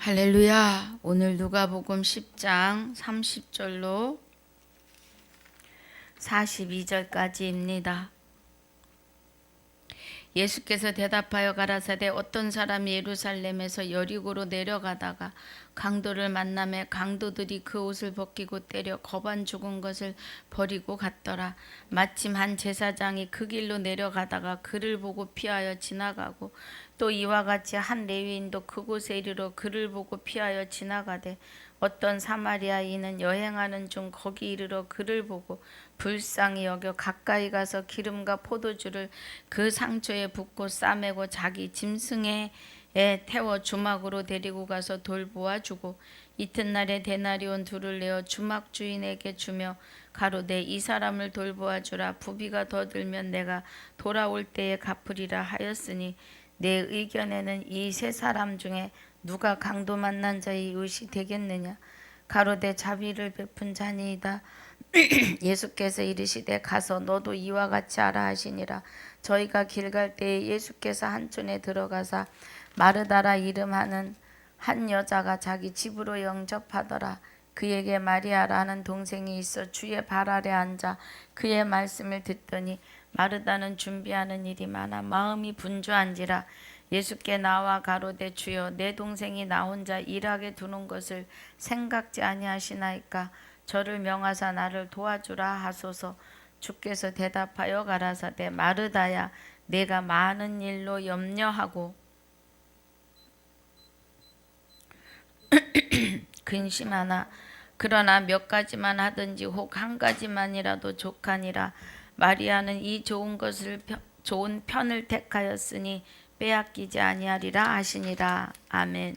할렐루야. 오늘 누가복음 10장 30절로 42절까지입니다. 예수께서 대답하여 가라사대 어떤 사람이 예루살렘에서 여리고로 내려가다가 강도를 만나매 강도들이 그 옷을 벗기고 때려 거반 죽은 것을 버리고 갔더라. 마침 한 제사장이 그 길로 내려가다가 그를 보고 피하여 지나가고 또 이와 같이 한 레위인도 그곳에 이르러 그를 보고 피하여 지나가되 어떤 사마리아인은 여행하는 중 거기 이르러 그를 보고 불쌍히 여겨 가까이 가서 기름과 포도주를 그 상처에 붓고 싸매고 자기 짐승에 태워 주막으로 데리고 가서 돌보아 주고 이튿날에 데나리온 둘을 내어 주막 주인에게 주며 가로되 이 사람을 돌보아 주라. 부비가 더 들면 내가 돌아올 때에 갚으리라 하였으니 내 의견에는 이 세 사람 중에 누가 강도 만난 자의 의시 되겠느냐. 가로되 자비를 베푼 자니이다. 예수께서 이르시되 가서 너도 이와 같이 하라 하시니라. 저희가 길 갈 때에 예수께서 한촌에 들어가사 마르다라 이름하는 한 여자가 자기 집으로 영접하더라. 그에게 마리아라는 동생이 있어 주의 발 아래 앉아 그의 말씀을 듣더니 마르다는 준비하는 일이 많아 마음이 분주한지라. 예수께 나와 가로되 주여 내 동생이 나 혼자 일하게 두는 것을 생각지 아니하시나이까. 저를 명하사 나를 도와주라 하소서. 주께서 대답하여 가라사대 마르다야 내가 많은 일로 염려하고 근심하나 그러나 몇 가지만 하든지 혹 한 가지만이라도 족하니라. 마리아는 이 좋은 편을 택하였으니 빼앗기지 아니하리라 하시니라. 아멘.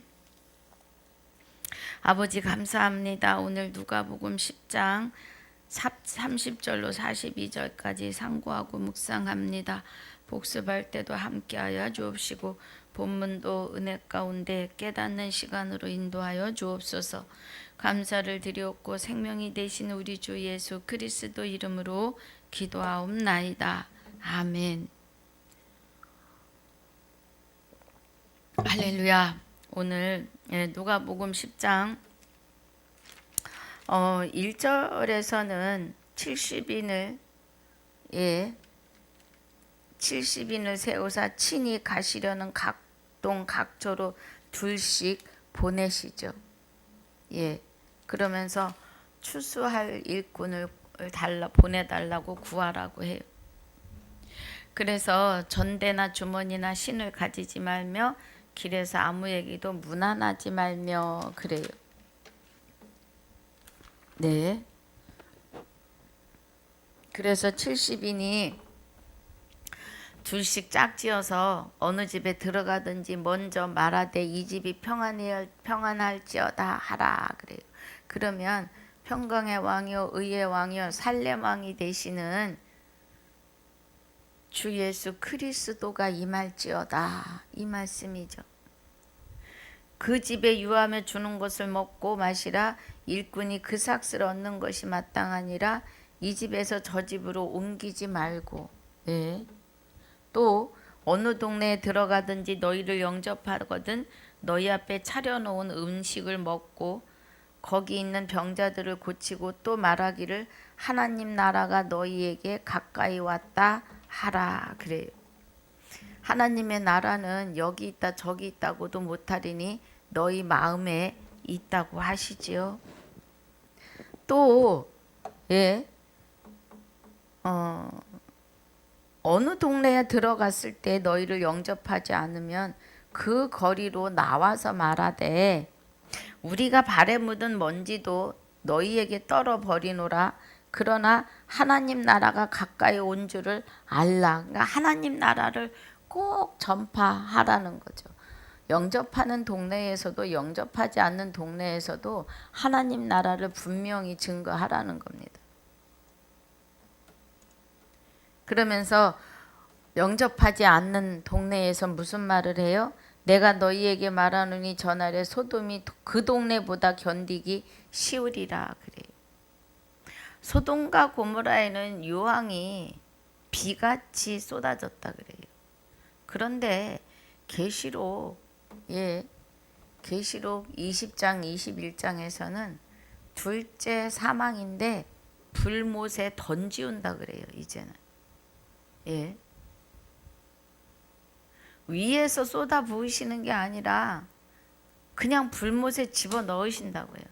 아버지 감사합니다. 오늘 누가복음 10장 30절로 42절까지 상고하고 묵상합니다. 복습할 때도 함께하여 주옵시고 본문도 은혜 가운데 깨닫는 시간으로 인도하여 주옵소서. 감사를 드리옵고 생명이 되신 우리 주 예수 그리스도 이름으로 기도하옵나이다. 아멘. 할렐루야. 오늘 누가복음 10장 1절에서는 70인을 세우사 친히 가시려는 각동 각조로 둘씩 보내시죠. 그러면서 추수할 일꾼을 보내달라고 구하라고 해요. 그래서 전대나 주머니나 신을 가지지 말며 길에서 아무에게도 문안하지 말며 그래요. 네. 그래서 70인이 둘씩 짝지어서 어느 집에 들어가든지 먼저 말하되 이 집이 평안할지어다 하라 그래요. 그러면 평강의 왕이요 의의 왕이요 살렘 왕이 되시는 주 예수 그리스도가 임할지어다 이 말씀이죠. 그 집에 유하며 주는 것을 먹고 마시라. 일꾼이 그 삭슬을 얻는 것이 마땅하니라. 이 집에서 저 집으로 옮기지 말고. 또 어느 동네에 들어가든지 너희를 영접하거든 너희 앞에 차려놓은 음식을 먹고 거기 있는 병자들을 고치고 또 말하기를 하나님 나라가 너희에게 가까이 왔다 하라 그래요. 하나님의 나라는 여기 있다 저기 있다고도 못하리니 너희 마음에 있다고 하시지요. 또 어느 동네에 들어갔을 때 너희를 영접하지 않으면 그 거리로 나와서 말하되 우리가 발에 묻은 먼지도 너희에게 떨어버리노라. 그러나 하나님 나라가 가까이 온 줄을 알라. 그러니까 하나님 나라를 꼭 전파하라는 거죠. 영접하는 동네에서도 영접하지 않는 동네에서도 하나님 나라를 분명히 증거하라는 겁니다. 그러면서 영접하지 않는 동네에서 무슨 말을 해요? 내가 너희에게 말하노니 전날에 소돔이 그 동네보다 견디기 쉬우리라 그래요. 소돔과 고모라에는 유황이 비같이 쏟아졌다 그래요. 그런데 계시록 계시록 20장 21장에서는 둘째 사망인데 불못에 던지운다 그래요. 이제는 예, 위에서 쏟아 부으시는 게 아니라 그냥 불못에 집어 넣으신다고요.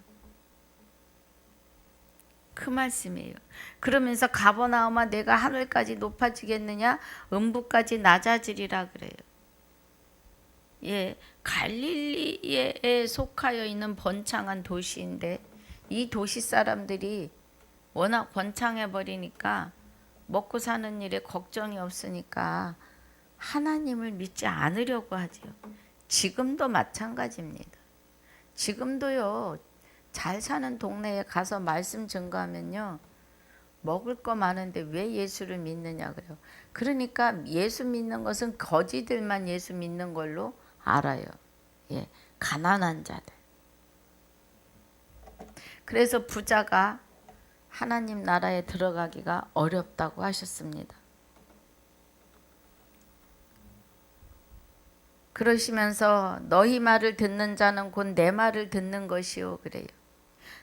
그 말씀이에요. 그러면서 가버나움아 내가 하늘까지 높아지겠느냐 음부까지 낮아지리라 그래요. 예, 갈릴리에 속하여 있는 번창한 도시인데 이 도시 사람들이 워낙 번창해 버리니까 먹고 사는 일에 걱정이 없으니까 하나님을 믿지 않으려고 하지요. 지금도 마찬가지입니다. 지금도요. 잘 사는 동네에 가서 말씀 증거하면요. 먹을 거 많은데 왜 예수를 믿느냐 그래요. 그러니까 예수 믿는 것은 거지들만 예수 믿는 걸로 알아요. 예, 가난한 자들. 그래서 부자가 하나님 나라에 들어가기가 어렵다고 하셨습니다. 그러시면서 너희 말을 듣는 자는 곧 내 말을 듣는 것이요 그래요.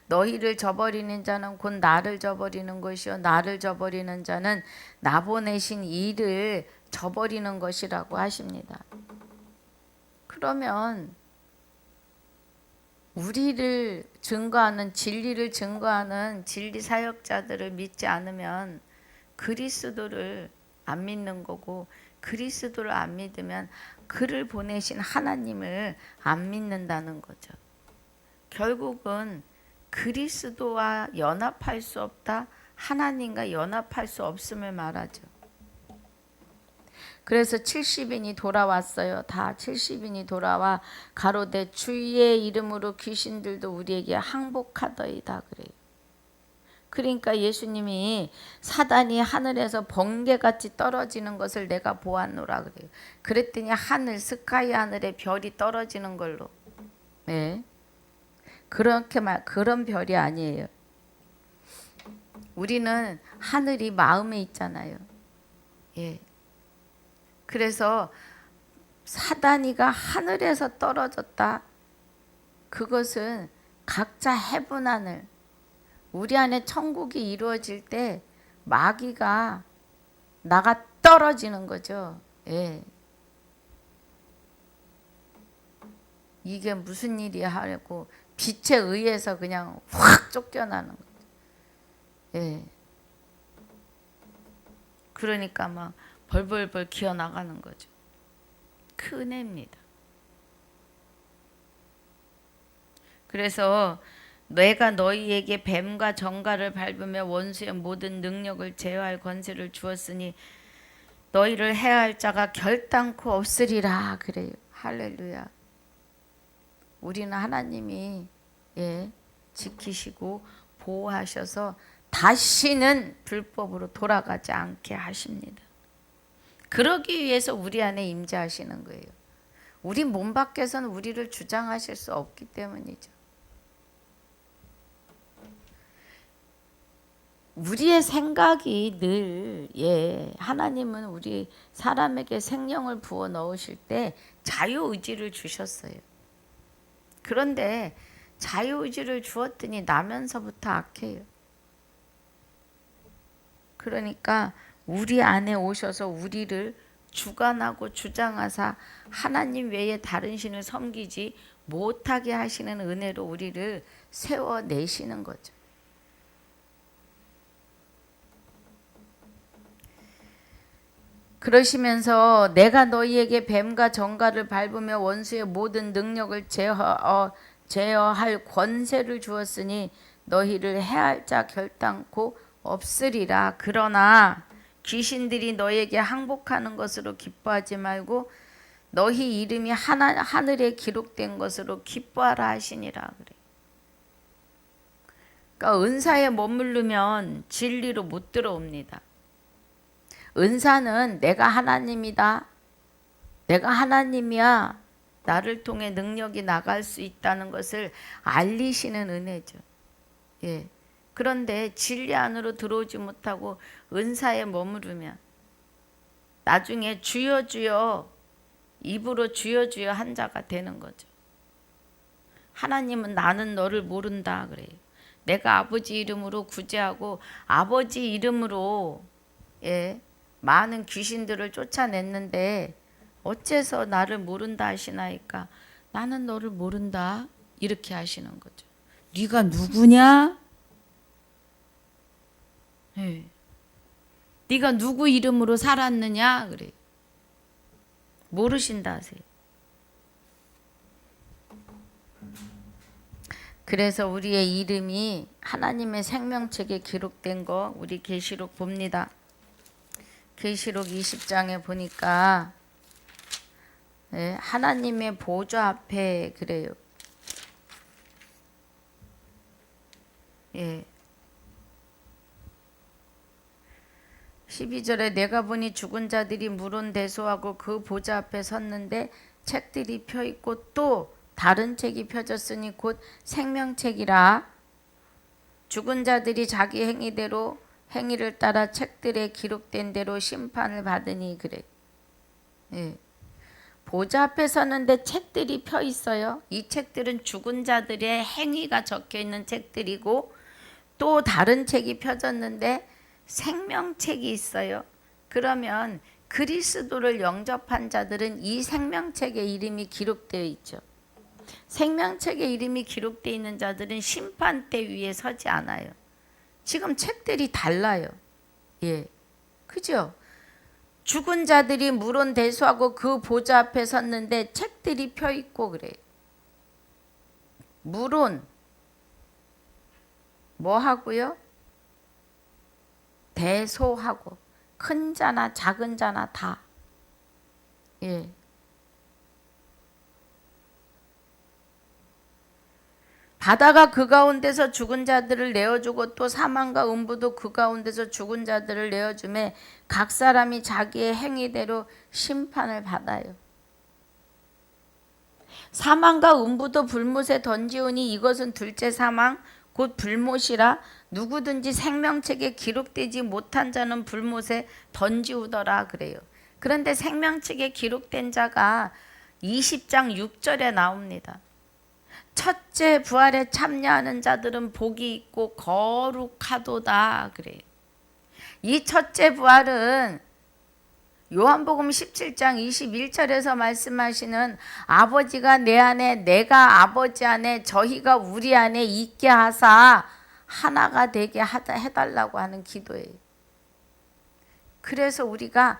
너희를 저버리는 자는 곧 나를 저버리는 것이요 나를 저버리는 자는 나 보내신 이를 저버리는 것이라고 하십니다. 그러면 우리를 증거하는 진리를 증거하는 진리 사역자들을 믿지 않으면 그리스도를 안 믿는 거고 그리스도를 안 믿으면 그를 보내신 하나님을 안 믿는다는 거죠. 결국은 그리스도와 연합할 수 없다, 하나님과 연합할 수 없음을 말하죠. 그래서 70인이 돌아왔어요. 다 70인이 돌아와 가로되 주의 이름으로 귀신들도 우리에게 항복하더이다 그래요. 그러니까 예수님이 사단이 하늘에서 번개같이 떨어지는 것을 내가 보았노라 그래요. 그랬더니 하늘 스카이 하늘에 별이 떨어지는 걸로. 네. 그런 별이 아니에요. 우리는 하늘이 마음에 있잖아요. 예. 그래서 사단이가 하늘에서 떨어졌다. 그것은 각자 해분 하늘. 우리 안에 천국이 이루어질 때 마귀가 나가 떨어지는 거죠. 예. 이게 무슨 일이야 하고 빛에 의해서 그냥 확 쫓겨나는 거죠. 예. 그러니까 막 벌벌벌 기어 나가는 거죠. 그 은혜입니다. 그래서 내가 너희에게 뱀과 정갈을 밟으며 원수의 모든 능력을 제어할 권세를 주었으니 너희를 해할 자가 결단코 없으리라 그래요. 할렐루야. 우리는 하나님이 지키시고 보호하셔서 다시는 불법으로 돌아가지 않게 하십니다. 그러기 위해서 우리 안에 임재하시는 거예요. 우리 몸 밖에서는 우리를 주장하실 수 없기 때문이죠. 우리의 생각이 늘 하나님은 우리 사람에게 생명을 부어 넣으실 때 자유의지를 주셨어요. 그런데 자유의지를 주었더니 나면서부터 악해요. 그러니까 우리 안에 오셔서 우리를 주관하고 주장하사 하나님 외에 다른 신을 섬기지 못하게 하시는 은혜로 우리를 세워내시는 거죠. 그러시면서 내가 너희에게 뱀과 정갈을 밟으며 원수의 모든 능력을 제어할 권세를 주었으니 너희를 해할 자 결단코 없으리라. 그러나 귀신들이 너희에게 항복하는 것으로 기뻐하지 말고 너희 이름이 하늘에 기록된 것으로 기뻐하라 하시니라 그래. 그러니까 은사에 머무르면 진리로 못 들어옵니다. 은사는 내가 하나님이다. 내가 하나님이야. 나를 통해 능력이 나갈 수 있다는 것을 알리시는 은혜죠. 예. 그런데 진리 안으로 들어오지 못하고 은사에 머무르면 나중에 주여 주여 입으로 주여 주여 한 자가 되는 거죠. 하나님은 나는 너를 모른다 그래요. 내가 아버지 이름으로 구제하고 아버지 이름으로 많은 귀신들을 쫓아냈는데 어째서 나를 모른다 하시나이까? 나는 너를 모른다 이렇게 하시는 거죠. 네가 누구냐? 네가 누구 이름으로 살았느냐? 그래. 모르신다 하세요. 그래서 우리의 이름이 하나님의 생명책에 기록된 거 우리 계시록 봅니다. 계시록 20장에 보니까 하나님의 보좌 앞에 그래요. 12절에 내가 보니 죽은 자들이 물온대소하고 그 보좌 앞에 섰는데 책들이 펴있고 또 다른 책이 펴졌으니 곧 생명책이라. 죽은 자들이 자기 행위대로 행위를 따라 책들에 기록된 대로 심판을 받으니 그래. 보좌 앞에 섰는데 책들이 펴 있어요. 이 책들은 죽은 자들의 행위가 적혀 있는 책들이고 또 다른 책이 펴졌는데 생명책이 있어요. 그러면 그리스도를 영접한 자들은 이 생명책에 이름이 기록되어 있죠. 생명책에 이름이 기록되어 있는 자들은 심판대 위에 서지 않아요. 지금 책들이 달라요. 그죠? 죽은 자들이 물온대소하고 그 보좌 앞에 섰는데 책들이 펴 있고 그래요. 물온 뭐 하고요? 대소하고 큰 자나 작은 자나 다. 바다가 그 가운데서 죽은 자들을 내어주고 또 사망과 음부도 그 가운데서 죽은 자들을 내어주매 각 사람이 자기의 행위대로 심판을 받아요. 사망과 음부도 불못에 던지오니 이것은 둘째 사망 곧 불못이라. 누구든지 생명책에 기록되지 못한 자는 불못에 던지우더라 그래요. 그런데 생명책에 기록된 자가 20장 6절에 나옵니다. 첫째 부활에 참여하는 자들은 복이 있고 거룩하도다 그래요. 이 첫째 부활은 요한복음 17장 21절에서 말씀하시는 아버지가 내 안에 내가 아버지 안에 저희가 우리 안에 있게 하사 하나가 되게 해달라고 하는 기도예요. 그래서 우리가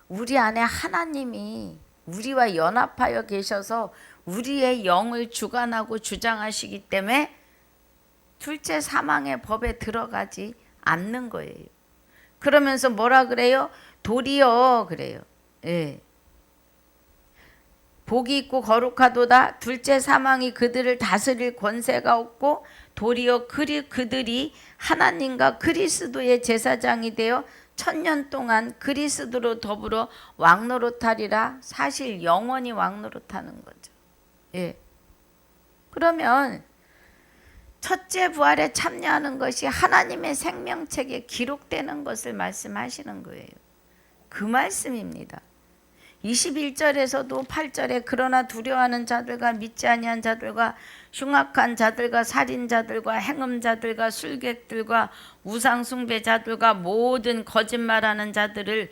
우리 안에 하나님이 우리와 연합하여 계셔서 우리의 영을 주관하고 주장하시기 때문에 둘째 사망의 법에 들어가지 않는 거예요. 그러면서 뭐라 그래요? 도리어 그래요. 복이 있고 거룩하도다. 둘째 사망이 그들을 다스릴 권세가 없고 도리어 그들이 하나님과 그리스도의 제사장이 되어 1000년 동안 그리스도로 더불어 왕노릇하리라. 사실 영원히 왕노릇하는 거죠. 그러면 첫째 부활에 참여하는 것이 하나님의 생명책에 기록되는 것을 말씀하시는 거예요. 그 말씀입니다. 21절에서도 8절에 그러나 두려워하는 자들과 믿지 아니한 자들과 흉악한 자들과 살인자들과 행음자들과 술객들과 우상숭배자들과 모든 거짓말하는 자들을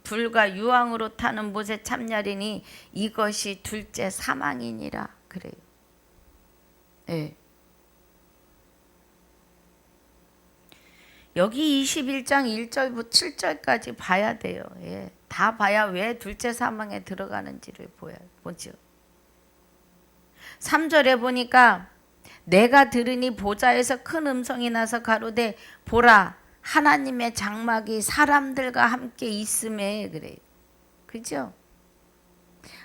불과 유황으로 타는 못에 참냐리니 이것이 둘째 사망이니라 그래요. 여기 21장 1절부터 7절까지 봐야 돼요. 다 봐야 왜 둘째 사망에 들어가는지를 보죠. 3절에 보니까 내가 들으니 보좌에서 큰 음성이 나서 가로되 보라 하나님의 장막이 사람들과 함께 있음에 그래요. 그죠?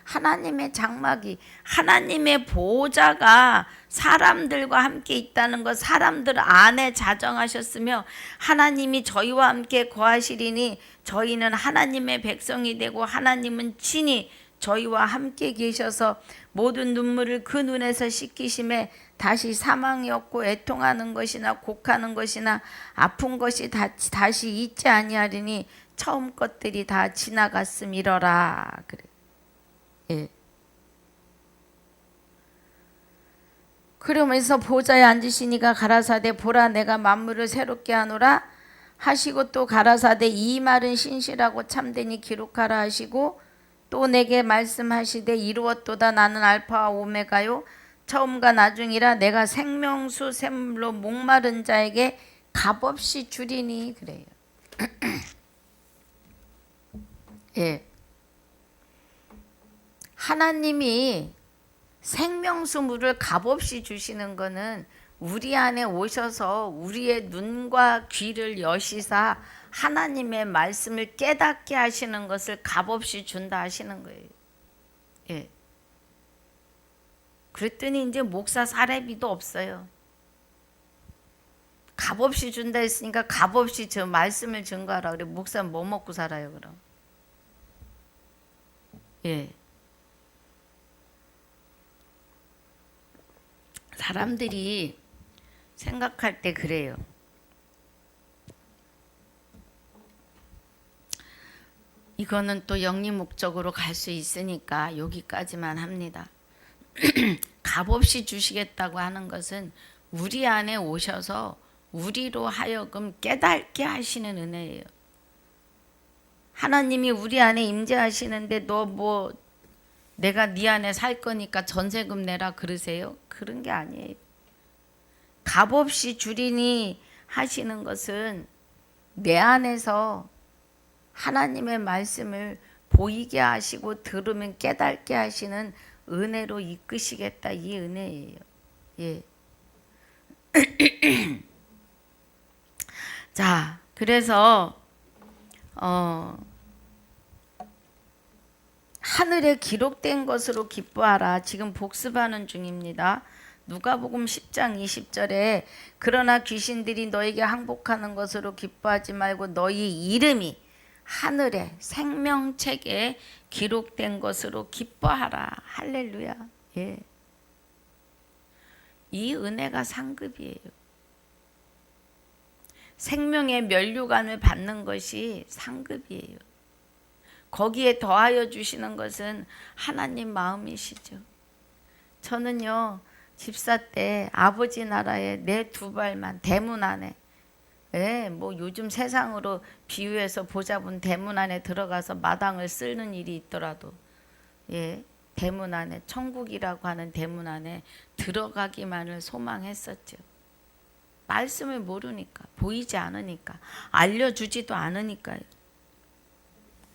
하나님의 장막이 하나님의 보좌가 사람들과 함께 있다는 것, 사람들 안에 자정하셨으며 하나님이 저희와 함께 거하시리니 저희는 하나님의 백성이 되고 하나님은 친히 저희와 함께 계셔서 모든 눈물을 그 눈에서 씻기심에 다시 사망이 없고 애통하는 것이나 곡하는 것이나 아픈 것이 다시 있지 아니하리니 처음 것들이 다 지나갔음이러라 그래. 그러면서 보좌에 앉으시니가 가라사대 보라 내가 만물을 새롭게 하노라 하시고 또 가라사대 이 말은 신실하고 참되니 기록하라 하시고 또 내게 말씀하시되 이루었도다 나는 알파와 오메가요 처음과 나중이라 내가 생명수 샘물로 목마른 자에게 값없이 주리니 그래요. 예. 하나님이 생명수 물을 값없이 주시는 거는 우리 안에 오셔서 우리의 눈과 귀를 여시사 하나님의 말씀을 깨닫게 하시는 것을 값없이 준다 하시는 거예요. 예. 그랬더니 이제 목사 사례비도 없어요. 값없이 준다 했으니까 값없이 저 말씀을 증거하라 그래. 목사 뭐 먹고 살아요 그럼? 예. 사람들이 생각할 때 그래요. 이거는 또 영리 목적으로 갈 수 있으니까 여기까지만 합니다. 값없이 주시겠다고 하는 것은 우리 안에 오셔서 우리로 하여금 깨닫게 하시는 은혜예요. 하나님이 우리 안에 임재하시는데 너 뭐 내가 네 안에 살 거니까 전세금 내라 그러세요? 그런 게 아니에요. 값없이 주리니 하시는 것은 내 안에서 하나님의 말씀을 보이게 하시고 들으면 깨닫게 하시는 은혜로 이끄시겠다 이 은혜예요. 예. 자, 그래서 하늘에 기록된 것으로 기뻐하라. 지금 복습하는 중입니다. 누가복음 10장 20절에 그러나 귀신들이 너에게 항복하는 것으로 기뻐하지 말고 너희 이름이 하늘에 생명책에 기록된 것으로 기뻐하라. 할렐루야. 예. 이 은혜가 상급이에요. 생명의 면류관을 받는 것이 상급이에요. 거기에 더하여 주시는 것은 하나님 마음이시죠. 저는요 집사 때 아버지 나라에 내 두 발만 대문 안에 뭐 요즘 세상으로 비유해서 보잡은 대문 안에 들어가서 마당을 쓸는 일이 있더라도 대문 안에 천국이라고 하는 대문 안에 들어가기만을 소망했었죠. 말씀을 모르니까 보이지 않으니까 알려주지도 않으니까요.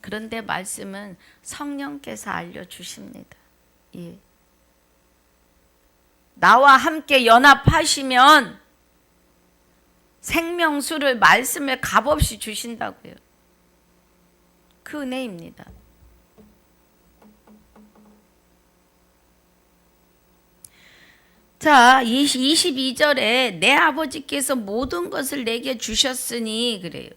그런데 말씀은 성령께서 알려주십니다. 예. 나와 함께 연합하시면 생명수를 말씀을 값없이 주신다고요. 그 은혜입니다. 자, 22절에 내 아버지께서 모든 것을 내게 주셨으니 그래요.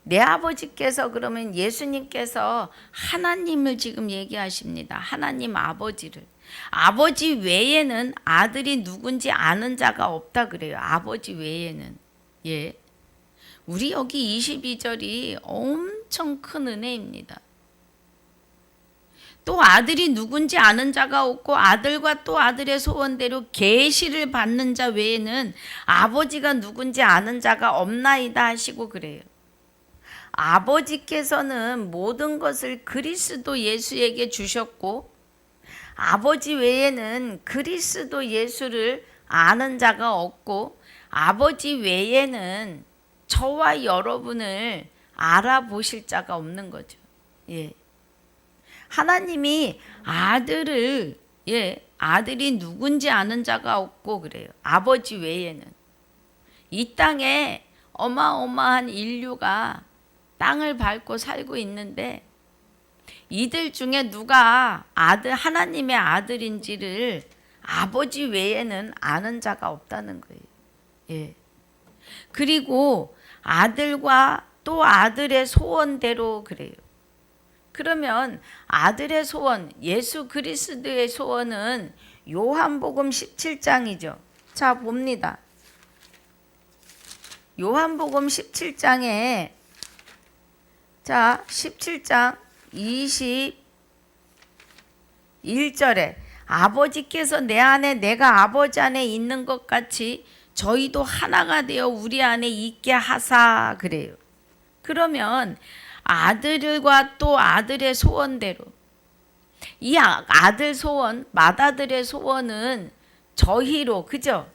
내 아버지께서 그러면 예수님께서 하나님을 지금 얘기하십니다. 하나님 아버지를. 아버지 외에는 아들이 누군지 아는 자가 없다 그래요. 아버지 외에는. 예. 우리 여기 22절이 엄청 큰 은혜입니다. 또 아들이 누군지 아는 자가 없고 아들과 또 아들의 소원대로 계시를 받는 자 외에는 아버지가 누군지 아는 자가 없나이다 하시고 그래요. 아버지께서는 모든 것을 그리스도 예수에게 주셨고 아버지 외에는 그리스도 예수를 아는 자가 없고 아버지 외에는 저와 여러분을 알아보실 자가 없는 거죠. 예. 하나님이 아들을 아들이 누군지 아는 자가 없고 그래요. 아버지 외에는. 이 땅에 어마어마한 인류가 땅을 밟고 살고 있는데 이들 중에 누가 하나님의 아들인지를 아버지 외에는 아는 자가 없다는 거예요. 예. 그리고 아들과 또 아들의 소원대로 그래요. 그러면 아들의 소원, 예수 그리스도의 소원은 요한복음 17장이죠. 자, 봅니다. 요한복음 17장에 17장 21절에 아버지께서 내 안에 내가 아버지 안에 있는 것 같이 저희도 하나가 되어 우리 안에 있게 하사 그래요. 그러면 아들과 또 아들의 소원대로 이 아들 소원, 맏아들의 소원은 저희로 그죠?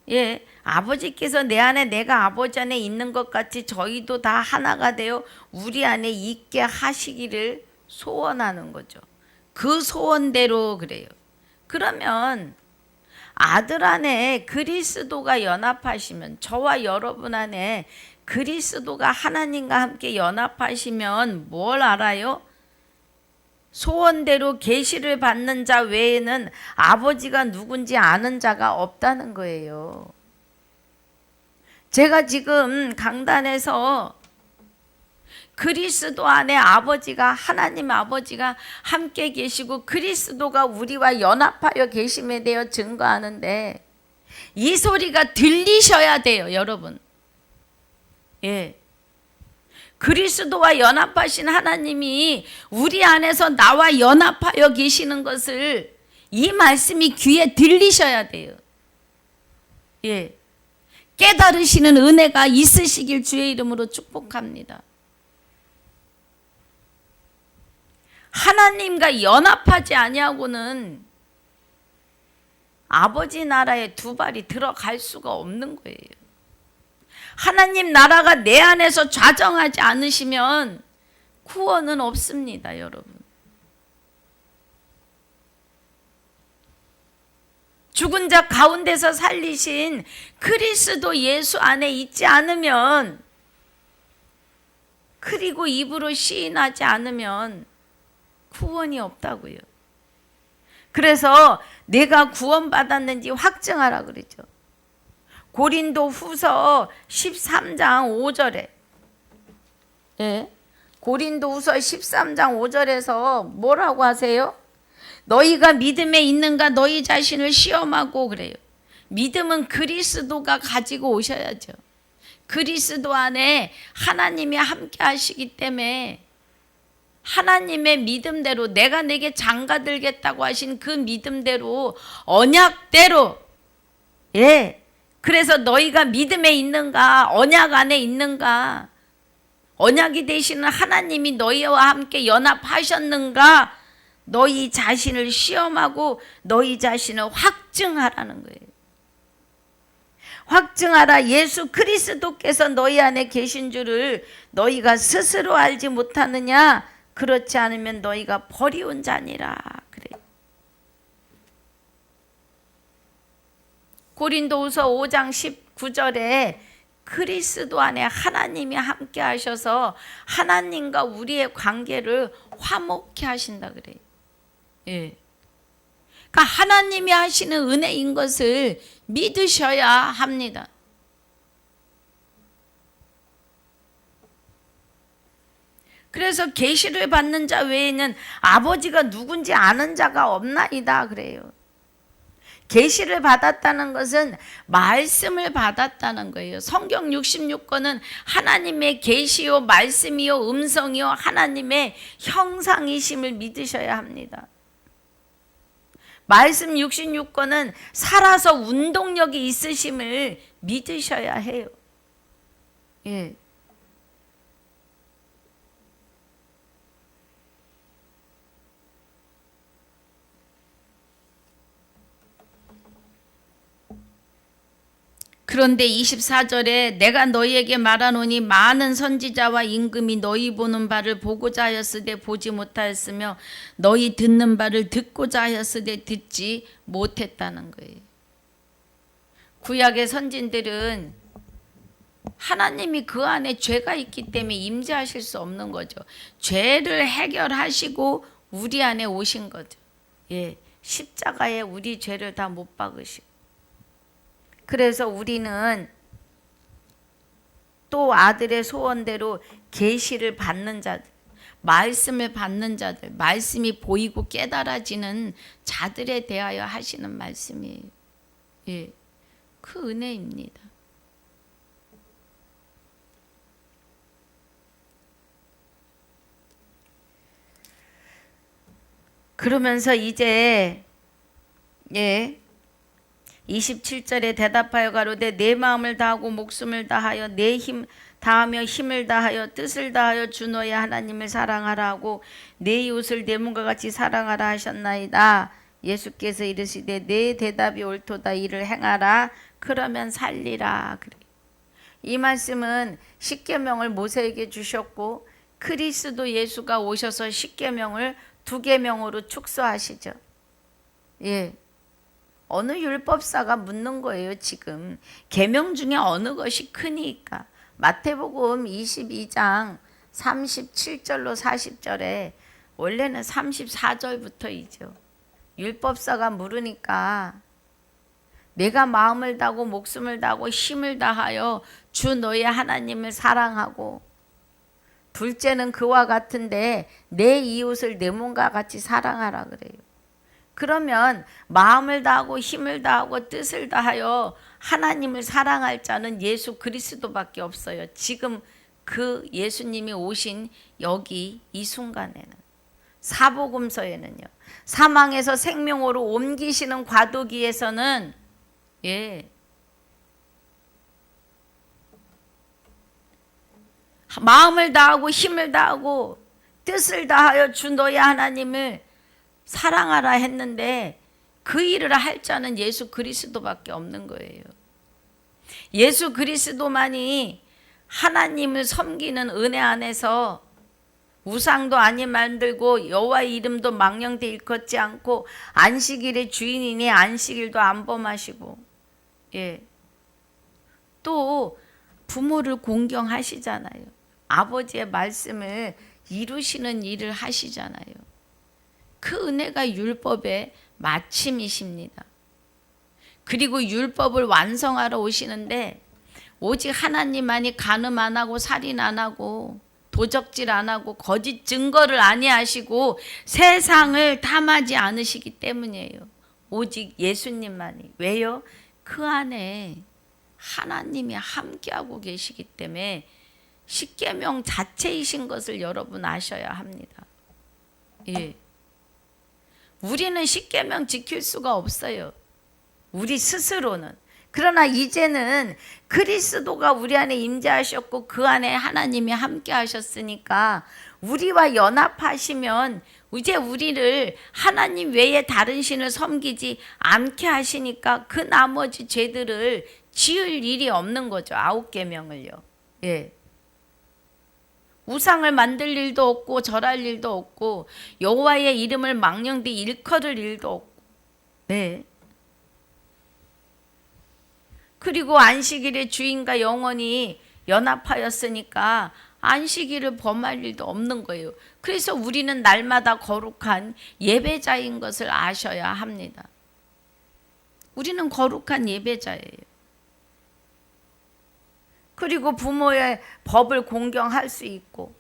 예, 아버지께서 내 안에 내가 아버지 안에 있는 것 같이 저희도 다 하나가 되어 우리 안에 있게 하시기를 소원하는 거죠. 그 소원대로 그래요. 그러면 아들 안에 그리스도가 연합하시면 저와 여러분 안에 그리스도가 하나님과 함께 연합하시면 뭘 알아요? 소원대로 계시를 받는 자 외에는 아버지가 누군지 아는 자가 없다는 거예요. 제가 지금 강단에서 그리스도 안에 아버지가 하나님 아버지가 함께 계시고 그리스도가 우리와 연합하여 계심에 대해 증거하는데 이 소리가 들리셔야 돼요, 여러분. 예. 그리스도와 연합하신 하나님이 우리 안에서 나와 연합하여 계시는 것을 이 말씀이 귀에 들리셔야 돼요. 예. 깨달으시는 은혜가 있으시길 주의 이름으로 축복합니다. 하나님과 연합하지 아니하고는 아버지 나라에 두 발이 들어갈 수가 없는 거예요. 하나님 나라가 내 안에서 좌정하지 않으시면 구원은 없습니다, 여러분. 죽은 자 가운데서 살리신 그리스도 예수 안에 있지 않으면, 그리고 입으로 시인하지 않으면 구원이 없다고요. 그래서 내가 구원받았는지 확증하라 그러죠. 고린도 후서 13장 5절에 고린도 후서 13장 5절에서 뭐라고 하세요? 너희가 믿음에 있는가 너희 자신을 시험하고 그래요. 믿음은 그리스도가 가지고 오셔야죠. 그리스도 안에 하나님이 함께 하시기 때문에 하나님의 믿음대로 내가 내게 장가들겠다고 하신 그 믿음대로 언약대로 그래서 너희가 믿음에 있는가 언약 안에 있는가 언약이 되시는 하나님이 너희와 함께 연합하셨는가 너희 자신을 시험하고 너희 자신을 확증하라는 거예요. 확증하라. 예수 그리스도께서 너희 안에 계신 줄을 너희가 스스로 알지 못하느냐? 그렇지 않으면 너희가 버리운 자니라. 그래. 고린도후서 5장 19절에 그리스도 안에 하나님이 함께 하셔서 하나님과 우리의 관계를 화목케 하신다 그래요. 예. 그러니까 하나님이 하시는 은혜인 것을 믿으셔야 합니다. 그래서 계시를 받는 자 외에는 아버지가 누군지 아는 자가 없나이다 그래요. 계시를 받았다는 것은 말씀을 받았다는 거예요. 성경 66권은 하나님의 계시요 말씀이요 음성이요 하나님의 형상이심을 믿으셔야 합니다. 말씀 66권은 살아서 운동력이 있으심을 믿으셔야 해요. 예. 그런데 24절에 내가 너희에게 말하노니 많은 선지자와 임금이 너희 보는 바를 보고자 하였으되 보지 못하였으며 너희 듣는 바를 듣고자 하였으되 듣지 못했다는 거예요. 구약의 선진들은 하나님이 그 안에 죄가 있기 때문에 임재하실 수 없는 거죠. 죄를 해결하시고 우리 안에 오신 거죠. 예, 십자가에 우리 죄를 다 못 박으시고. 그래서 우리는 또 아들의 소원대로 계시를 받는 자들, 말씀을 받는 자들, 말씀이 보이고 깨달아지는 자들에 대하여 하시는 말씀이에요. 예, 그 은혜입니다. 그러면서 이제 예. 27절에 대답하여 가로되 내 마음을 다하고 목숨을 다하여 내 힘 다하며 힘을 다하여 뜻을 다하여 주 너의 하나님을 사랑하라 하고 내 이웃을 내 몸과 같이 사랑하라 하셨나이다. 예수께서 이르시되 내 대답이 옳도다. 이를 행하라. 그러면 살리라. 그래. 이 말씀은 십계명을 모세에게 주셨고 그리스도 예수가 오셔서 십계명을 두 계명으로 축소하시죠. 예. 어느 율법사가 묻는 거예요. 지금 계명 중에 어느 것이 크니까. 마태복음 22장 37절로 40절에 원래는 34절부터이죠. 율법사가 물으니까 내가 마음을 다하고 목숨을 다하고 힘을 다하여 주 너의 하나님을 사랑하고 둘째는 그와 같은데 내 이웃을 내 몸과 같이 사랑하라 그래요. 그러면 마음을 다하고 힘을 다하고 뜻을 다하여 하나님을 사랑할 자는 예수 그리스도밖에 없어요. 지금 그 예수님이 오신 여기 이 순간에는 사복음서에는요. 사망에서 생명으로 옮기시는 과도기에서는 마음을 다하고 힘을 다하고 뜻을 다하여 주 너의 하나님을 사랑하라 했는데 그 일을 할 자는 예수 그리스도밖에 없는 거예요. 예수 그리스도만이 하나님을 섬기는 은혜 안에서 우상도 아니 만들고 여호와의 이름도 망령되 일컫지 않고 안식일의 주인이니 안식일도 안 범하시고 또 부모를 공경하시잖아요. 아버지의 말씀을 이루시는 일을 하시잖아요. 그 은혜가 율법의 마침이십니다. 그리고 율법을 완성하러 오시는데 오직 하나님만이 간음 안 하고 살인 안 하고 도적질 안 하고 거짓 증거를 아니하시고 세상을 탐하지 않으시기 때문이에요. 오직 예수님만이. 왜요? 그 안에 하나님이 함께하고 계시기 때문에 십계명 자체이신 것을 여러분 아셔야 합니다. 우리는 십계명 지킬 수가 없어요. 우리 스스로는. 그러나 이제는 그리스도가 우리 안에 임재하셨고 그 안에 하나님이 함께 하셨으니까 우리와 연합하시면 이제 우리를 하나님 외에 다른 신을 섬기지 않게 하시니까 그 나머지 죄들을 지을 일이 없는 거죠. 9계명을요. 우상을 만들 일도 없고 절할 일도 없고 여호와의 이름을 망령되이 일컬을 일도 없고 그리고 안식일의 주인과 영원히 연합하였으니까 안식일을 범할 일도 없는 거예요. 그래서 우리는 날마다 거룩한 예배자인 것을 아셔야 합니다. 우리는 거룩한 예배자예요. 그리고 부모의 법을 공경할 수 있고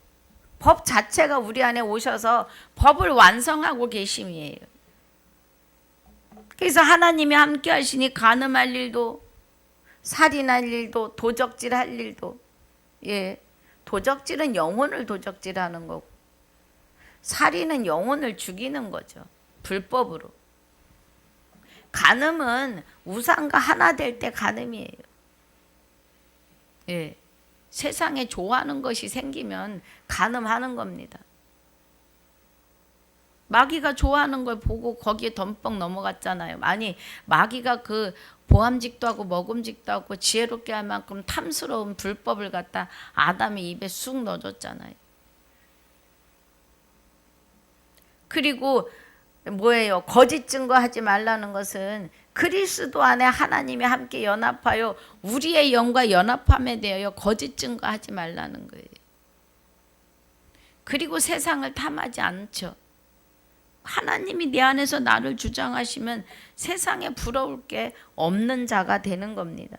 법 자체가 우리 안에 오셔서 법을 완성하고 계심이에요. 그래서 하나님이 함께 하시니 간음할 일도 살인할 일도 도적질할 일도 도적질은 영혼을 도적질하는 거고 살인은 영혼을 죽이는 거죠. 불법으로. 간음은 우상과 하나 될 때 간음이에요. 세상에 좋아하는 것이 생기면 간음하는 겁니다. 마귀가 좋아하는 걸 보고 거기에 덤뻑 넘어갔잖아요. 아니 마귀가 그 보암직도 하고 먹음직도 하고 지혜롭게 할 만큼 탐스러운 불법을 갖다 아담의 입에 쑥 넣어줬잖아요. 그리고 뭐예요? 거짓 증거하지 말라는 것은 그리스도 안에 하나님이 함께 연합하여 우리의 영과 연합함에 대하여 거짓 증거하지 말라는 거예요. 그리고 세상을 탐하지 않죠. 하나님이 내 안에서 나를 주장하시면 세상에 부러울 게 없는 자가 되는 겁니다.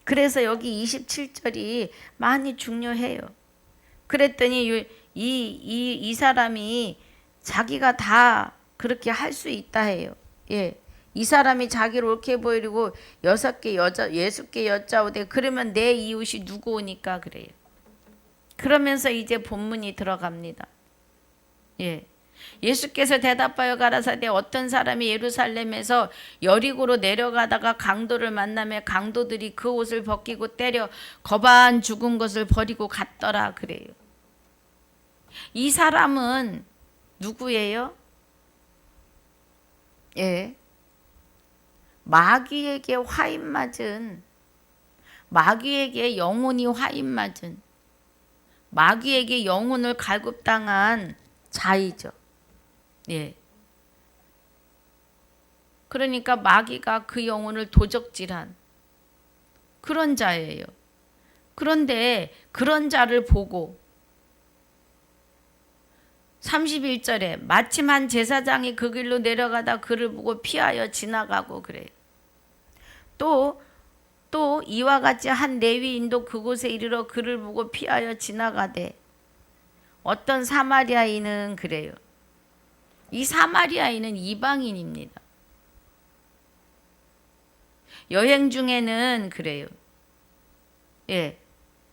그래서 여기 27절이 많이 중요해요. 그랬더니 이 사람이 자기가 다 그렇게 할 수 있다 해요. 이 사람이 자기를 옳게 보이려고 6개 여짜오되 그러면 내 이웃이 누구오니까 그래요. 그러면서 이제 본문이 들어갑니다. 예수께서 대답하여 가라사대 어떤 사람이 예루살렘에서 여리고로 내려가다가 강도를 만나매 강도들이 그 옷을 벗기고 때려 거반 죽은 것을 버리고 갔더라 그래요. 이 사람은 누구예요? 예. 마귀에게 화인 맞은, 마귀에게 영혼이 화인 맞은, 마귀에게 영혼을 갈급당한 자이죠. 예. 그러니까 마귀가 그 영혼을 도적질한 그런 자예요. 그런데 그런 자를 보고 31절에 마침 한 제사장이 그 길로 내려가다 그를 보고 피하여 지나가고 그래요. 또 이와 같이 한 레위인도 그곳에 이르러 그를 보고 피하여 지나가되 어떤 사마리아인은 그래요. 이 사마리아인은 이방인입니다. 여행 중에는 그래요. 예,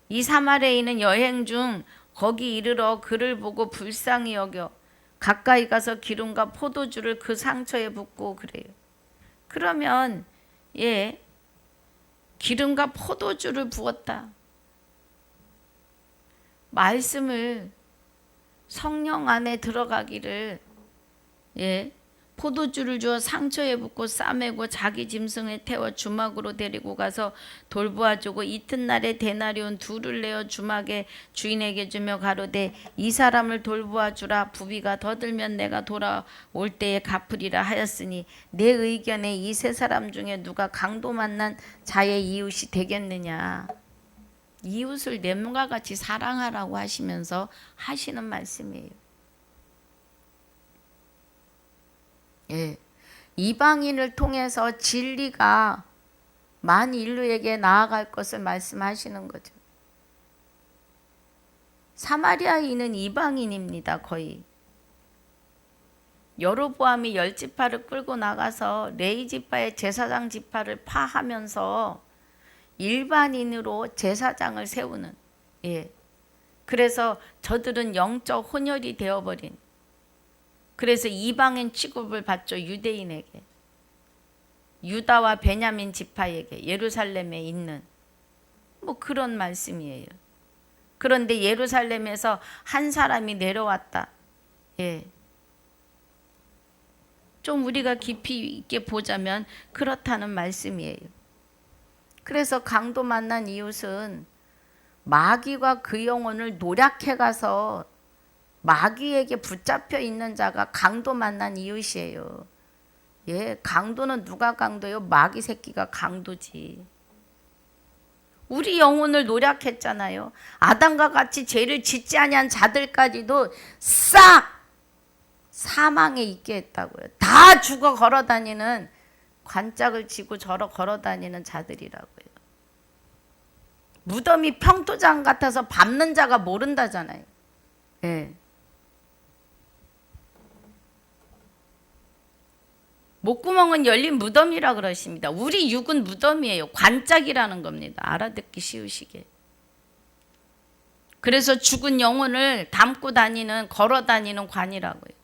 이 사마리아인은 여행 중 거기 이르러 그를 보고 불쌍히 여겨 가까이 가서 기름과 포도주를 그 상처에 붓고 그래요. 그러면 예, 기름과 포도주를 부었다. 말씀을 성령 안에 들어가기를 예, 포도주를 주어 상처에 붓고 싸매고 자기 짐승을 태워 주막으로 데리고 가서 돌보아주고 이튿날에 데나리온 둘을 내어 주막의 주인에게 주며 가로되 이 사람을 돌보아주라. 부비가 더 들면 내가 돌아올 때에 갚으리라 하였으니 내 의견에 이 세 사람 중에 누가 강도 만난 자의 이웃이 되겠느냐. 이웃을 내 몸과 같이 사랑하라고 하시면서 하시는 말씀이에요. 예, 이방인을 통해서 진리가 만 인류에게 나아갈 것을 말씀하시는 거죠. 사마리아인은 이방인입니다. 거의. 여로보암이 10지파를 끌고 나가서 레위지파의 제사장 지파를 파하면서 일반인으로 제사장을 세우는, 예, 그래서 저들은 영적 혼혈이 되어버린, 그래서 이방인 취급을 받죠. 유대인에게, 유다와 베냐민 지파에게, 예루살렘에 있는 뭐 그런 말씀이에요. 그런데 예루살렘에서 한 사람이 내려왔다. 예, 좀 우리가 깊이 있게 보자면 그렇다는 말씀이에요. 그래서 강도 만난 이웃은 마귀가 그 영혼을 노략해 가서 마귀에게 붙잡혀 있는 자가 강도 만난 이웃이에요. 예, 강도는 누가 강도요? 마귀 새끼가 강도지. 우리 영혼을 노략했잖아요. 아담과 같이 죄를 짓지 아니한 자들까지도 싹 사망에 있게 했다고요. 다 죽어 걸어다니는, 관짝을 쥐고 저러 걸어다니는 자들이라고요. 무덤이 평토장 같아서 밟는 자가 모른다잖아요. 예. 목구멍은 열린 무덤이라 그러십니다. 우리 육은 무덤이에요. 관짝이라는 겁니다. 알아듣기 쉬우시게. 그래서 죽은 영혼을 담고 다니는, 걸어 다니는 관이라고요.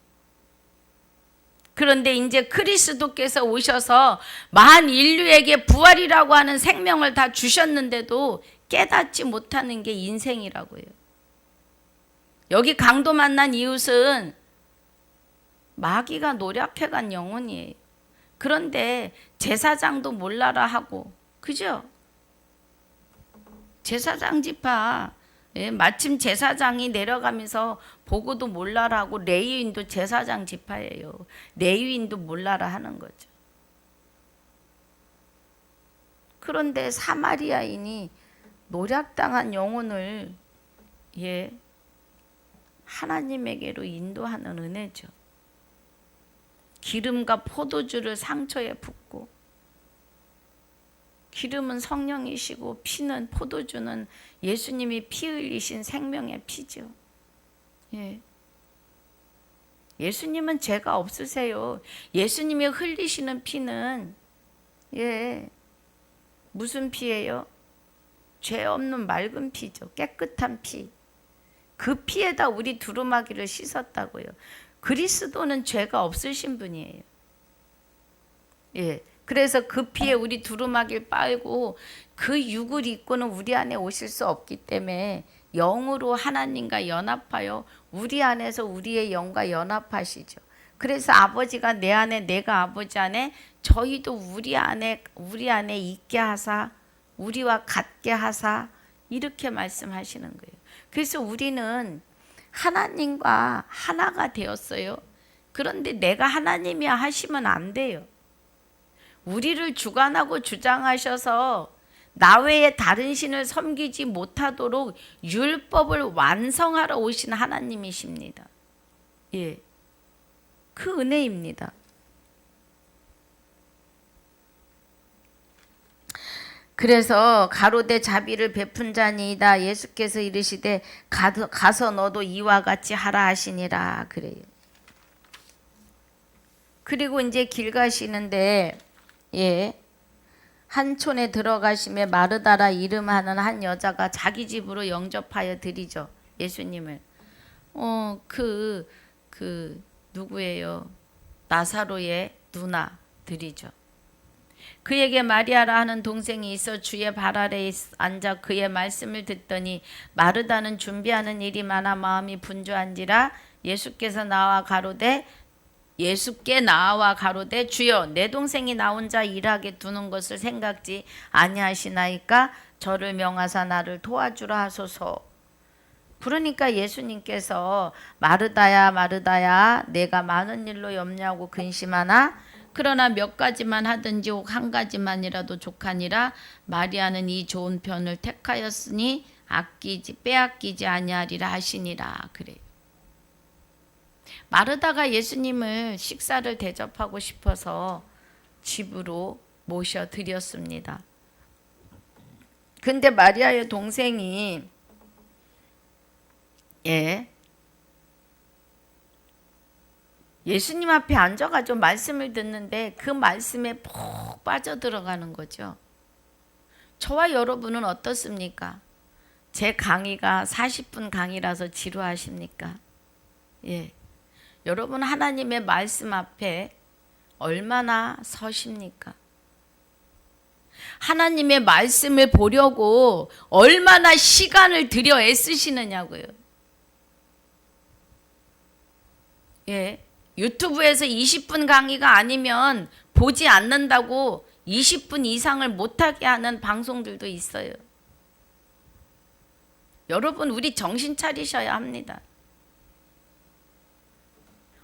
그런데 이제 그리스도께서 오셔서 만 인류에게 부활이라고 하는 생명을 다 주셨는데도 깨닫지 못하는 게 인생이라고요. 여기 강도 만난 이웃은 마귀가 노략해간 영혼이에요. 그런데 제사장도 몰라라 하고, 그죠? 제사장 지파, 예, 마침 제사장이 내려가면서 보고도 몰라라 하고, 레위인도 제사장 지파예요. 레위인도 몰라라 하는 거죠. 그런데 사마리아인이 노략당한 영혼을 예, 하나님에게로 인도하는 은혜죠. 기름과 포도주를 상처에 붓고, 기름은 성령이시고 피는, 포도주는 예수님이 피 흘리신 생명의 피죠. 예. 예수님은 죄가 없으세요. 예수님이 흘리시는 피는 예, 무슨 피예요? 죄 없는 맑은 피죠. 깨끗한 피. 그 피에다 우리 두루마기를 씻었다고요. 그리스도는 죄가 없으신 분이에요. 예. 그래서 그 피에 우리 두루마기를 빨고 그 육을 입고는 우리 안에 오실 수 없기 때문에 영으로 하나님과 연합하여 우리 안에서 우리의 영과 연합하시죠. 그래서 아버지가 내 안에, 내가 아버지 안에, 저희도 우리 안에 있게 하사, 우리와 같게 하사, 이렇게 말씀하시는 거예요. 그래서 우리는 하나님과 하나가 되었어요. 그런데 내가 하나님이야 하시면 안 돼요. 우리를 주관하고 주장하셔서 나 외에 다른 신을 섬기지 못하도록 율법을 완성하러 오신 하나님이십니다. 예. 그 은혜입니다. 그래서 가로되 자비를 베푼 자니이다. 예수께서 이르시되 가서 너도 이와 같이 하라 하시니라. 그래요. 그리고 이제 길 가시는데 예. 한촌에 들어가심에 마르다라 이름하는 한 여자가 자기 집으로 영접하여 드리죠. 예수님을. 누구예요? 나사로의 누나 드리죠. 그에게 마리아라 하는 동생이 있어 주의 발 아래에 앉아 그의 말씀을 듣더니 마르다는 준비하는 일이 많아 마음이 분주한지라 예수께 나와 가로되 주여 내 동생이 나 혼자 일하게 두는 것을 생각지 아니하시나이까 저를 명하사 나를 도와주라 하소서. 그러니까 예수님께서 마르다야 마르다야 내가 많은 일로 염려하고 근심하나 그러나 몇 가지만 하든지 혹 한 가지만이라도 족하니라. 마리아는 이 좋은 편을 택하였으니 빼앗기지 아니하리라 하시니라. 그래요. 마르다가 예수님을 식사를 대접하고 싶어서 집으로 모셔드렸습니다. 근데 마리아의 동생이 예수님 앞에 앉아가지고 말씀을 듣는데 그 말씀에 푹 빠져들어가는 거죠. 저와 여러분은 어떻습니까? 제 강의가 40분 강의라서 지루하십니까? 예. 여러분 하나님의 말씀 앞에 얼마나 서십니까? 하나님의 말씀을 보려고 얼마나 시간을 들여 애쓰시느냐고요. 예. 유튜브에서 20분 강의가 아니면 보지 않는다고 20분 이상을 못하게 하는 방송들도 있어요. 여러분 우리 정신 차리셔야 합니다.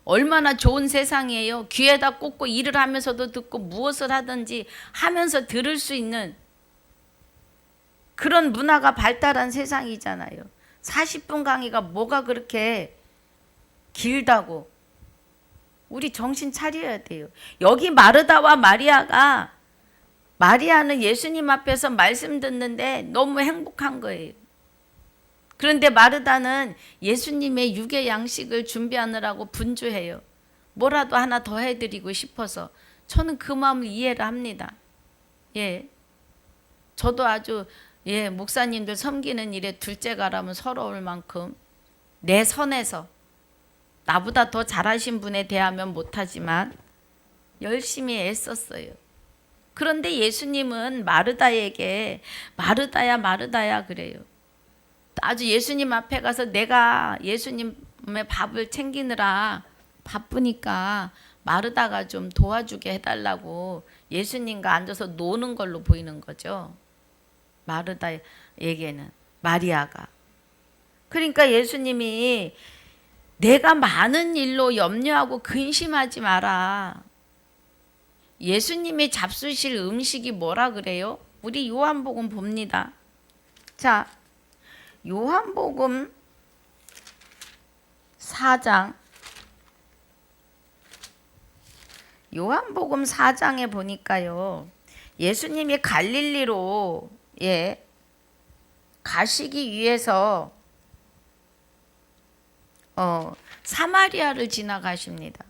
얼마나 좋은 세상이에요. 귀에다 꽂고 일을 하면서도 듣고 무엇을 하든지 하면서 들을 수 있는 그런 문화가 발달한 세상이잖아요. 40분 강의가 뭐가 그렇게 길다고. 우리 정신 차려야 돼요. 여기 마르다와 마리아는 예수님 앞에서 말씀 듣는데 너무 행복한 거예요. 그런데 마르다는 예수님의 육의 양식을 준비하느라고 분주해요. 뭐라도 하나 더 해드리고 싶어서. 저는 그 마음을 이해를 합니다. 예, 저도 아주 목사님들 섬기는 일에 둘째가라면 서러울 만큼 내 선에서 나보다 더 잘하신 분에 대하면 못하지만 열심히 애썼어요. 그런데 예수님은 마르다에게 마르다야 마르다야 그래요. 아주 예수님 앞에 가서 내가 예수님의 밥을 챙기느라 바쁘니까 마르다가 좀 도와주게 해달라고 예수님과 앉아서 노는 걸로 보이는 거죠. 마르다에게는 마리아가. 그러니까 예수님이 내가 많은 일로 염려하고 근심하지 마라. 예수님이 잡수실 음식이 뭐라 그래요? 우리 요한복음 봅니다. 자, 요한복음 4장 요한복음 4장에 보니까요. 예수님이 갈릴리로 가시기 위해서 사마리아를 지나가십니다.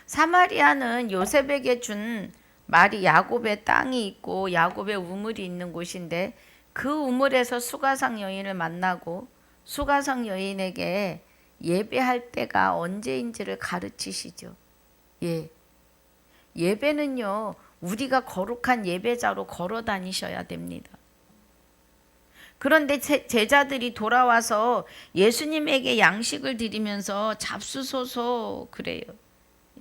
사마리아는 요셉에게 준 야곱의 땅이 있고 야곱의 우물이 있는 곳인데 그 우물에서 수가성 여인을 만나고 수가성 여인에게 예배할 때가 언제인지를 가르치시죠. 예. 예배는요, 우리가 거룩한 예배자로 걸어 다니셔야 됩니다. 그런데 제자들이 돌아와서 예수님에게 양식을 드리면서 잡수소서 그래요.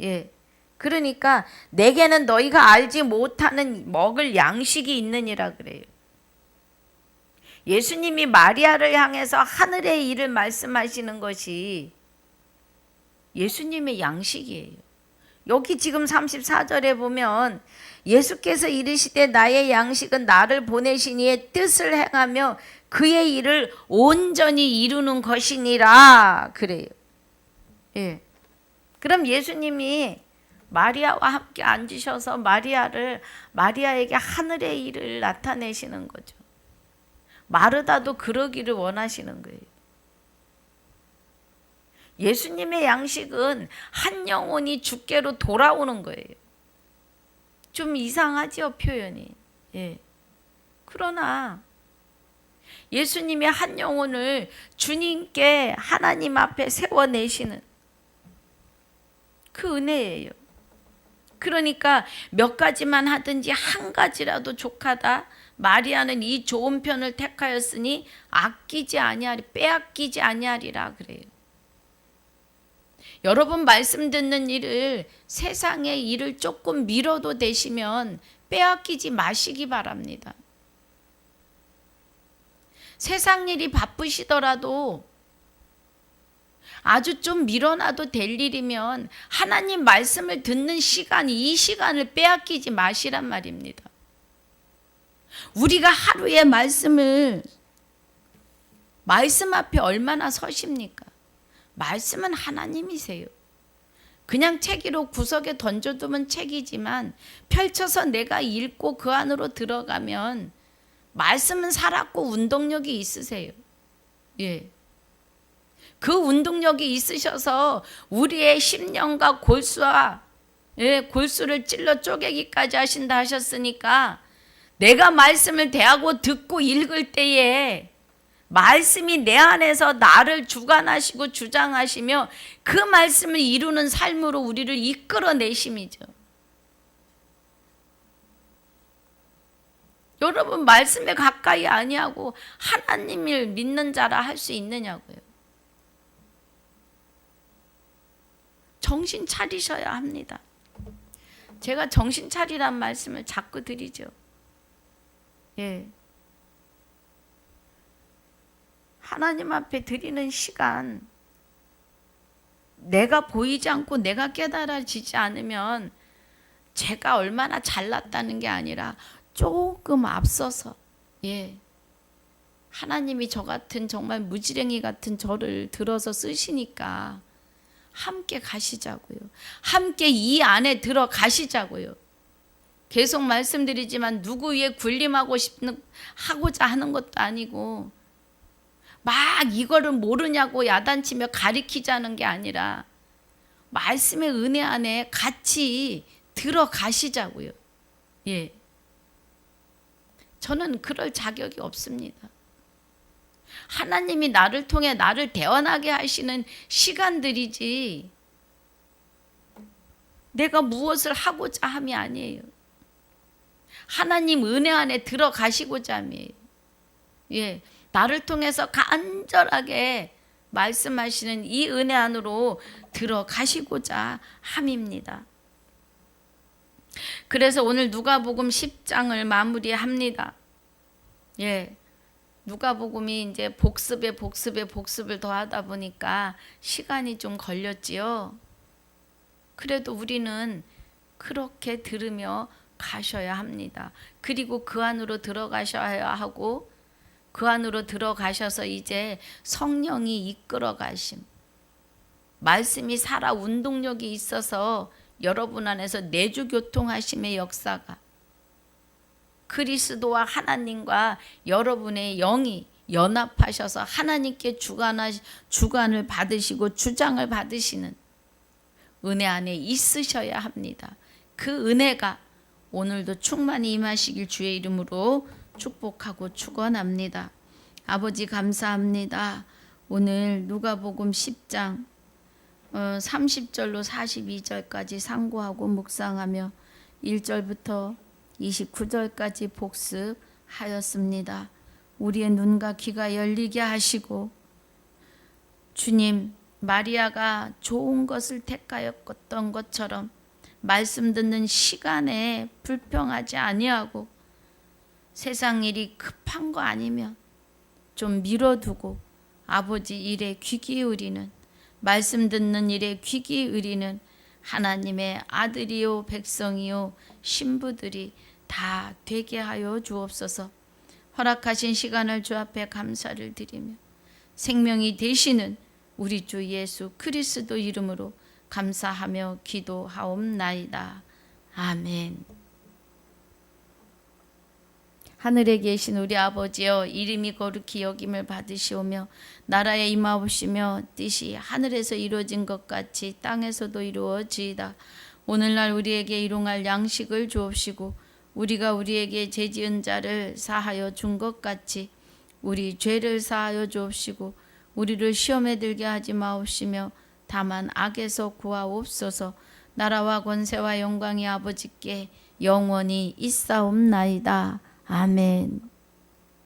예. 그러니까 내게는 너희가 알지 못하는 먹을 양식이 있느니라 그래요. 예수님이 마리아를 향해서 하늘의 일을 말씀하시는 것이 예수님의 양식이에요. 여기 지금 34절에 보면 예수께서 이르시되 나의 양식은 나를 보내신 이의 뜻을 행하며 그의 일을 온전히 이루는 것이니라 그래요. 예. 그럼 예수님이 마리아와 함께 앉으셔서 마리아에게 하늘의 일을 나타내시는 거죠. 마르다도 그러기를 원하시는 거예요. 예수님의 양식은 한 영혼이 주께로 돌아오는 거예요. 좀 이상하죠, 표현이. 예. 그러나 예수님이 한 영혼을 주님께 하나님 앞에 세워내시는 그 은혜예요. 그러니까 몇 가지만 하든지 한 가지라도 족하다. 마리아는 이 좋은 편을 택하였으니 아끼지 아니하리, 빼앗기지 아니하리라 그래요. 여러분 말씀 듣는 일을, 세상의 일을 조금 미뤄도 되시면 빼앗기지 마시기 바랍니다. 세상 일이 바쁘시더라도 아주 좀 밀어놔도 될 일이면 하나님 말씀을 듣는 시간, 이 시간을 빼앗기지 마시란 말입니다. 우리가 하루에 말씀 앞에 얼마나 서십니까? 말씀은 하나님이세요. 그냥 책으로 구석에 던져두면 책이지만 펼쳐서 내가 읽고 그 안으로 들어가면 말씀은 살았고 운동력이 있으세요. 예. 그 운동력이 있으셔서 우리의 심령과 골수를 찔러 쪼개기까지 하신다 하셨으니까 내가 말씀을 대하고 듣고 읽을 때에 말씀이 내 안에서 나를 주관하시고 주장하시며 그 말씀을 이루는 삶으로 우리를 이끌어내심이죠. 여러분 말씀에 가까이 아니하고 하나님을 믿는 자라 할 수 있느냐고요. 정신 차리셔야 합니다. 제가 정신 차리란 말씀을 자꾸 드리죠. 예. 하나님 앞에 드리는 시간, 내가 보이지 않고 내가 깨달아지지 않으면 제가 얼마나 잘났다는 게 아니라 조금 앞서서, 예, 하나님이 저 같은 정말 무지랭이 같은 저를 들어서 쓰시니까 함께 가시자고요. 함께 이 안에 들어가시자고요. 계속 말씀드리지만 누구 위에 군림하고자 하는 것도 아니고 막 이거를 모르냐고 야단치며 가리키자는 게 아니라 말씀의 은혜 안에 같이 들어가시자고요. 예. 저는 그럴 자격이 없습니다. 하나님이 나를 통해 나를 대언하게 하시는 시간들이지 내가 무엇을 하고자 함이 아니에요. 하나님 은혜 안에 들어가시고자 함이에요. 예, 나를 통해서 간절하게 말씀하시는 이 은혜 안으로 들어가시고자 함입니다. 그래서 오늘 누가복음 10장을 마무리합니다. 예. 누가복음이 이제 복습을 더 하다 보니까 시간이 좀 걸렸지요. 그래도 우리는 그렇게 들으며 가셔야 합니다. 그리고 그 안으로 들어가셔야 하고 그 안으로 들어가셔서 이제 성령이 이끌어 가심. 말씀이 살아 운동력이 있어서 여러분 안에서 내주교통하심의 역사가 그리스도와 하나님과 여러분의 영이 연합하셔서 하나님께 주관을 받으시고 주장을 받으시는 은혜 안에 있으셔야 합니다. 그 은혜가 오늘도 충만히 임하시길 주의 이름으로 축복하고 축원합니다. 아버지 감사합니다. 오늘 누가복음 10장 30절로 42절까지 상고하고 묵상하며 1절부터 29절까지 복습하였습니다. 우리의 눈과 귀가 열리게 하시고 주님, 마리아가 좋은 것을 택하였던 것처럼 말씀 듣는 시간에 불평하지 아니하고 세상 일이 급한 거 아니면 좀 미뤄두고 아버지 일에 귀 기울이는, 말씀 듣는 일에 귀 기울이는 하나님의 아들이요 백성이요 신부들이 다 되게 하여 주옵소서. 허락하신 시간을 주 앞에 감사를 드리며 생명이 되시는 우리 주 예수 그리스도 이름으로 감사하며 기도하옵나이다. 아멘. 하늘에 계신 우리 아버지여, 이름이 거룩히 여김을 받으시오며 나라에 임하옵시며 뜻이 하늘에서 이루어진 것 같이 땅에서도 이루어지이다. 오늘날 우리에게 일용할 양식을 주옵시고 우리가 우리에게 죄지은 자를 사하여 준 것 같이 우리 죄를 사하여 주옵시고 우리를 시험에 들게 하지 마옵시며 다만 악에서 구하옵소서. 나라와 권세와 영광이 아버지께 영원히 있사옵나이다. 아멘.